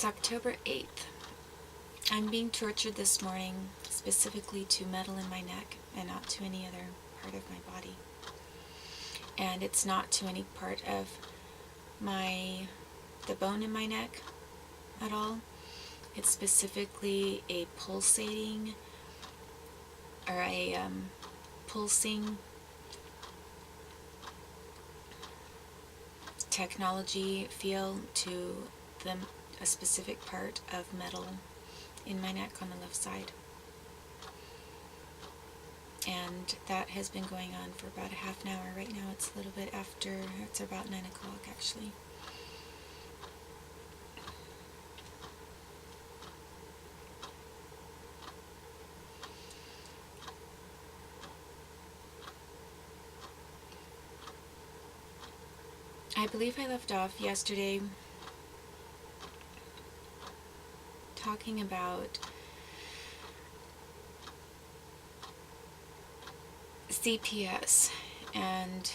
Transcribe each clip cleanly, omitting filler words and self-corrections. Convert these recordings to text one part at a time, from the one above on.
It's October 8th. I'm being tortured this morning specifically to metal in my neck and not to any other part of my body. And it's not to any part of the bone in my neck at all. It's specifically a pulsing technology feel to a specific part of metal in my neck on the left side. And that has been going on for about a half an hour. Right now it's a little bit after, it's about 9 o'clock actually. I believe I left off yesterday talking about CPS and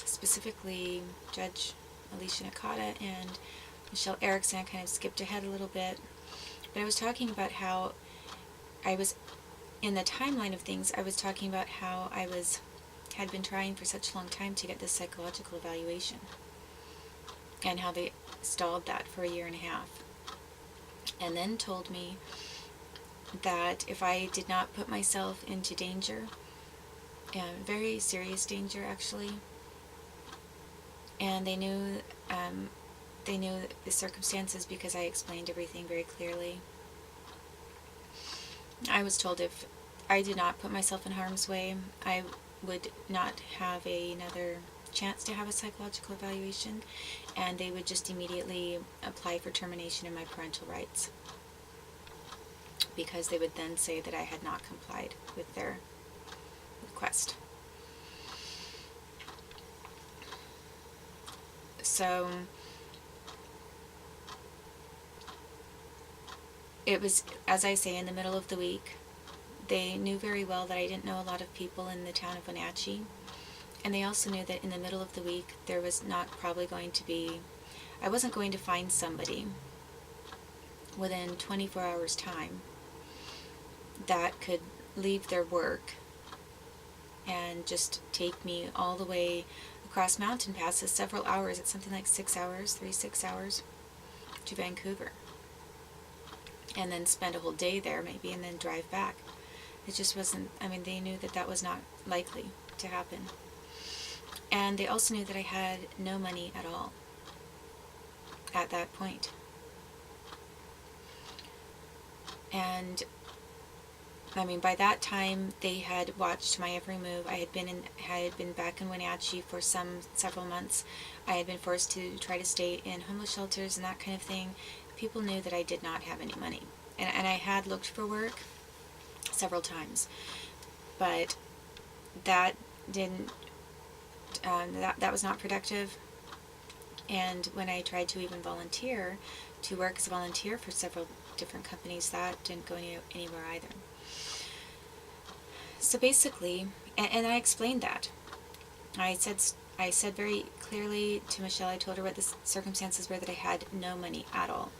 specifically Judge Alicia Nakata and Michelle Erickson. I kind of skipped ahead a little bit, but I was talking about how I was, in the timeline of things, I was talking about how I had been trying for such a long time to get this psychological evaluation and how they stalled that for a year and a half, and then told me that if I did not put myself into danger, very serious danger actually, and they knew the circumstances because I explained everything very clearly. I was told if I did not put myself in harm's way, I would not have another chance to have a psychological evaluation, and they would just immediately apply for termination of my parental rights, because they would then say that I had not complied with their request. So it was, as I say, in the middle of the week. They knew very well that I didn't know a lot of people in the town of Wenatchee, and they also knew that in the middle of the week there was not probably going to be, I wasn't going to find somebody within 24 hours time that could leave their work and just take me all the way across mountain passes, several hours. It's something like 6 hours to Vancouver, and then spend a whole day there maybe, and then drive back. It just wasn't, they knew that that was not likely to happen. And they also knew that I had no money at all at that point. And by that time they had watched my every move. I had been back in Wenatchee for several months. I had been forced to try to stay in homeless shelters and that kind of thing. People knew that I did not have any money, and I had looked for work several times, but that didn't that was not productive. And when I tried to even volunteer to work as a volunteer for several different companies, that didn't go anywhere either. So basically, and I explained that. I said very clearly to Michelle, I told her what the circumstances were, that I had no money at all.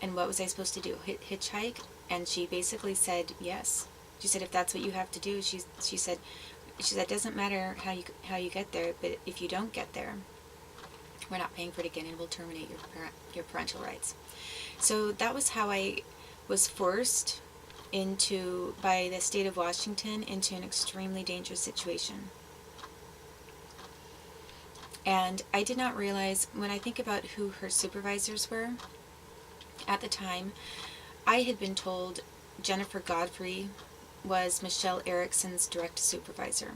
And what was I supposed to do? Hitchhike? And she basically said yes. She said, if that's what you have to do, she said it doesn't matter how you get there, but if you don't get there, we're not paying for it again, and we'll terminate your parental rights. So that was how I was forced by the state of Washington into an extremely dangerous situation. And I did not realize, when I think about who her supervisors were at the time, I had been told Jennifer Godfrey was Michelle Erickson's direct supervisor.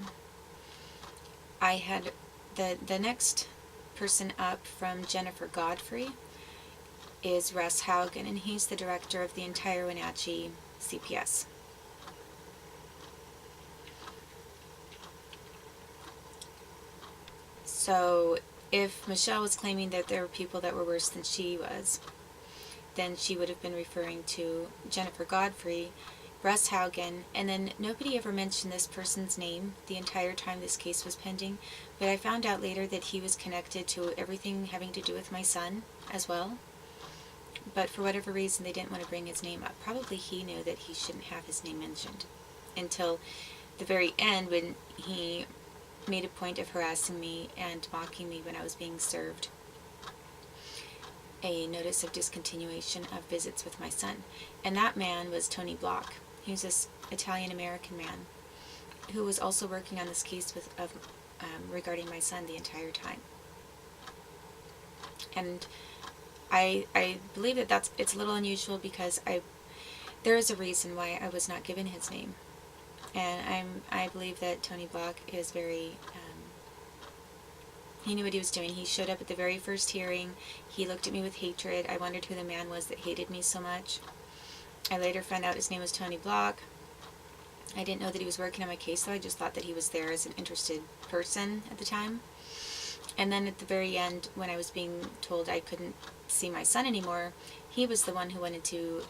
I had the next person up from Jennifer Godfrey is Russ Haugen, and he's the director of the entire Wenatchee CPS. So if Michelle was claiming that there were people that were worse than she was, then she would have been referring to Jennifer Godfrey, Russ Haugen, and then nobody ever mentioned this person's name the entire time this case was pending, but I found out later that he was connected to everything having to do with my son as well, but for whatever reason they didn't want to bring his name up. Probably he knew that he shouldn't have his name mentioned until the very end, when he made a point of harassing me and mocking me when I was being served a notice of discontinuation of visits with my son. And that man was Tony Block. He was this Italian-American man who was also working on this case regarding my son the entire time. And I believe that it's a little unusual, because there is a reason why I was not given his name. And I believe that Tony Block is very, he knew what he was doing. He showed up at the very first hearing. He looked at me with hatred. I wondered who the man was that hated me so much. I later found out his name was Tony Block. I didn't know that he was working on my case, though. I just thought that he was there as an interested person at the time. And then at the very end, when I was being told I couldn't see my son anymore, he was the one who wanted to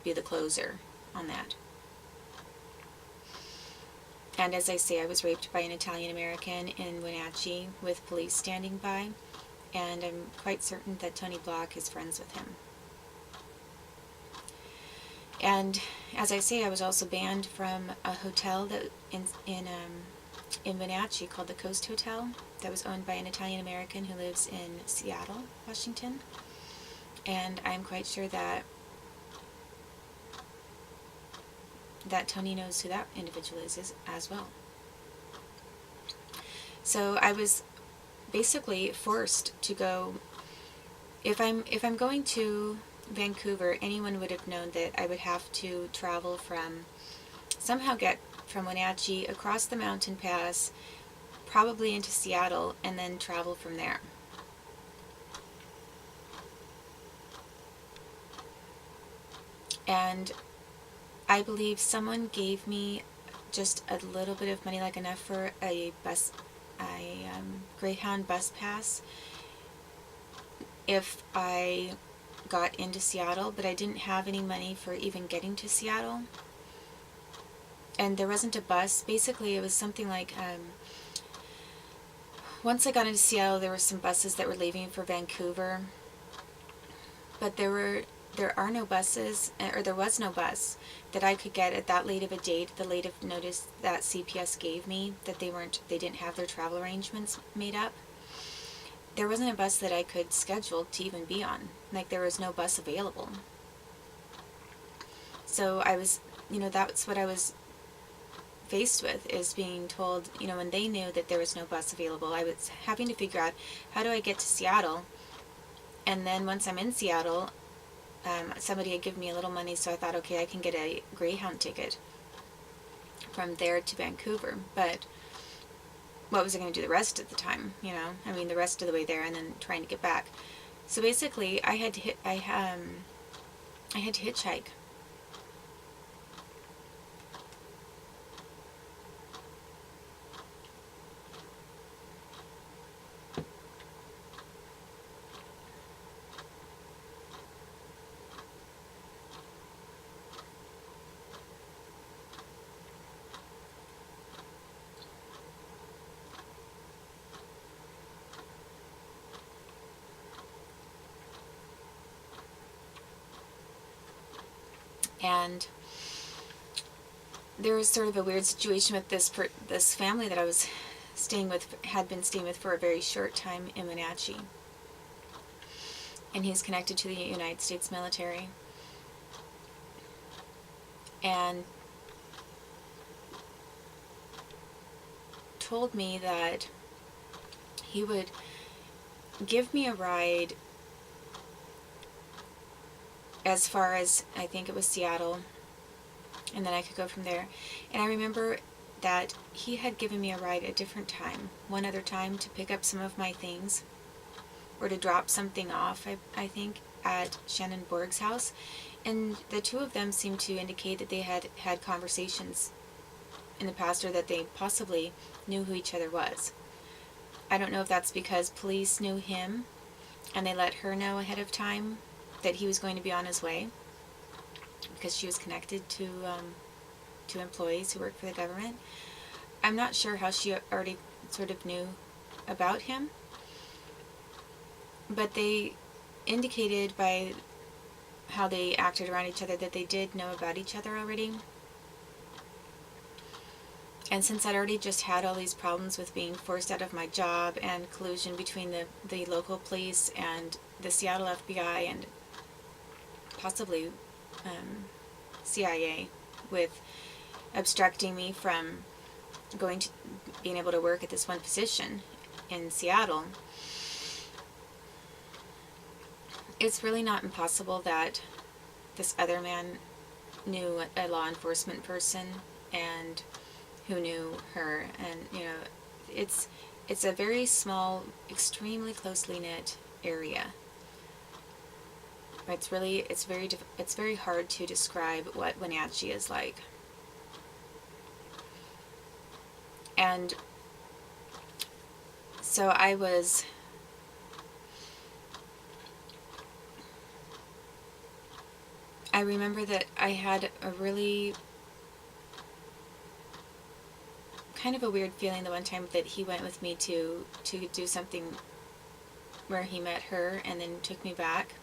be the closer on that. And as I say, I was raped by an Italian-American in Wenatchee with police standing by, and I'm quite certain that Tony Block is friends with him. And as I say, I was also banned from a hotel that in Wenatchee called the Coast Hotel, that was owned by an Italian-American who lives in Seattle, Washington. And I'm quite sure that Tony knows who that individual is as well. So I was basically forced to go. If I'm going to Vancouver, anyone would have known that I would have to travel somehow get from Wenatchee across the mountain pass, probably into Seattle, and then travel from there. And I believe someone gave me just a little bit of money, like enough for a Greyhound bus pass if I got into Seattle, but I didn't have any money for even getting to Seattle. And there wasn't a bus. Basically, it was something like, once I got into Seattle, there were some buses that were leaving for Vancouver, but there are no buses, or there was no bus that I could get at that late of a date, the late of notice that CPS gave me, that they didn't have their travel arrangements made up. There wasn't a bus that I could schedule to even be on. Like, there was no bus available. So I was, that's what I was faced with, is being told, when they knew that there was no bus available, I was having to figure out, how do I get to Seattle? And then once I'm in Seattle, somebody had given me a little money, so I thought, okay, I can get a Greyhound ticket from there to Vancouver. But what was I going to do the rest of the time? The rest of the way there, and then trying to get back. So basically, I had to hitchhike. And there was sort of a weird situation with this family that I was had been staying with for a very short time in Wenatchee. And he's connected to the United States military. And told me that he would give me a ride as far as, I think it was Seattle, and then I could go from there. And I remember that he had given me a ride a different time, one other time, to pick up some of my things, or to drop something off, I think, at Shannon Borg's house. And the two of them seemed to indicate that they had had conversations in the past, or that they possibly knew who each other was. I don't know if that's because police knew him, and they let her know ahead of time that he was going to be on his way, because she was connected to employees who work for the government. I'm not sure how she already sort of knew about him, but they indicated by how they acted around each other, that they did know about each other already. And since I'd already just had all these problems with being forced out of my job and collusion between the local police and the Seattle FBI and possibly CIA with obstructing me from being able to work at this one position in Seattle, it's really not impossible that this other man knew a law enforcement person and who knew her, and it's a very small, extremely closely knit area. It's very hard to describe what Wenatchee is like. And so I remember that I had a really kind of a weird feeling the one time that he went with me to do something where he met her and then took me back.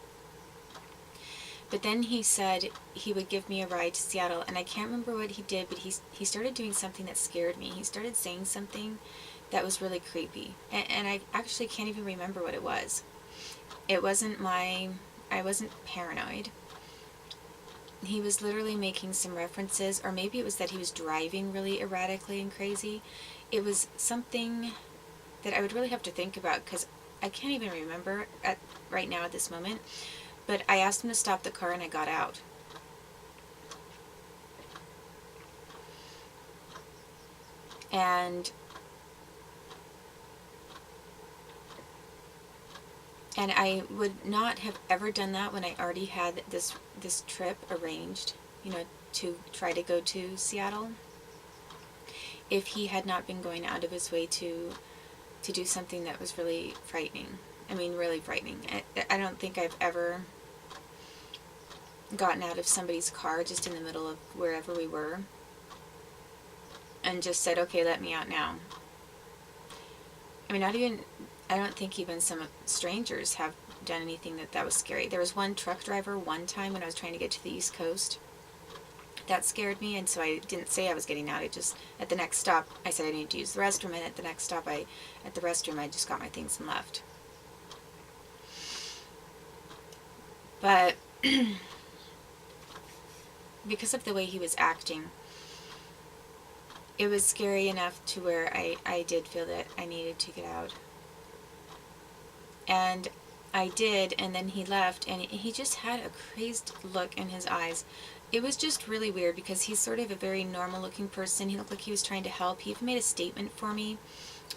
But then he said he would give me a ride to Seattle, and I can't remember what he did, but he started doing something that scared me. He started saying something that was really creepy, and I actually can't even remember what it was. It wasn't I wasn't paranoid. He was literally making some references, or maybe it was that he was driving really erratically and crazy. It was something that I would really have to think about, because I can't even remember right now at this moment. But I asked him to stop the car and I got out. And I would not have ever done that when I already had this trip arranged, to try to go to Seattle, if he had not been going out of his way to do something that was really frightening. I mean, really frightening. I don't think I've ever gotten out of somebody's car just in the middle of wherever we were and just said, okay, let me out now. I mean, I don't think even some strangers have done anything that was scary. There was one truck driver one time when I was trying to get to the East Coast. That scared me, and so I didn't say I was getting out. At the next stop, I said I needed to use the restroom, and at the next stop, at the restroom, I just got my things and left. But because of the way he was acting, it was scary enough to where I did feel that I needed to get out. And I did, and then he left, and he just had a crazed look in his eyes. It was just really weird, because he's sort of a very normal-looking person. He looked like he was trying to help. He even made a statement for me,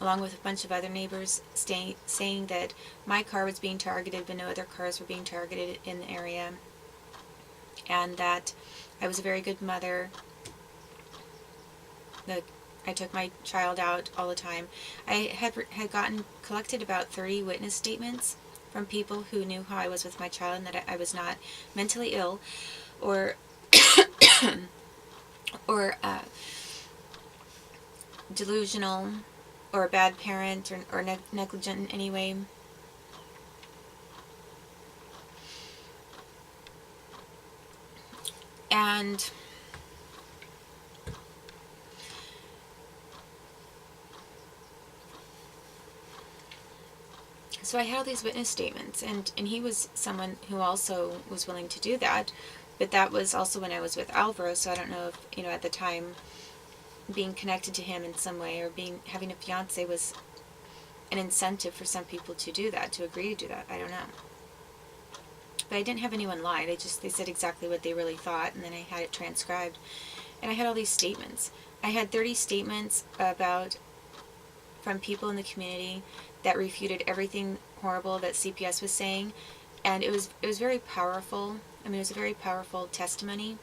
along with a bunch of other neighbors, saying that my car was being targeted, but no other cars were being targeted in the area, and that I was a very good mother, that I took my child out all the time. I had collected about 30 witness statements from people who knew how I was with my child, and that I was not mentally ill or or delusional or a bad parent or negligent in any way. And so I had all these witness statements, and he was someone who also was willing to do that, but that was also when I was with Alvaro, so I don't know if, at the time, being connected to him in some way or having a fiance was an incentive for some people to do that, to agree to do that. I don't know. But I didn't have anyone lie. They said exactly what they really thought, and then I had it transcribed. And I had all these statements. I had 30 statements from people in the community that refuted everything horrible that CPS was saying, and it was very powerful. I mean, it was a very powerful testimony,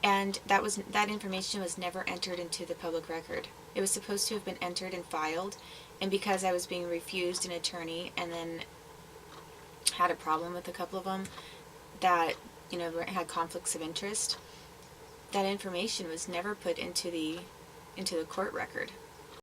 and that information was never entered into the public record. It was supposed to have been entered and filed, and because I was being refused an attorney and then had a problem with a couple of them that had conflicts of interest, that information was never put into the court record.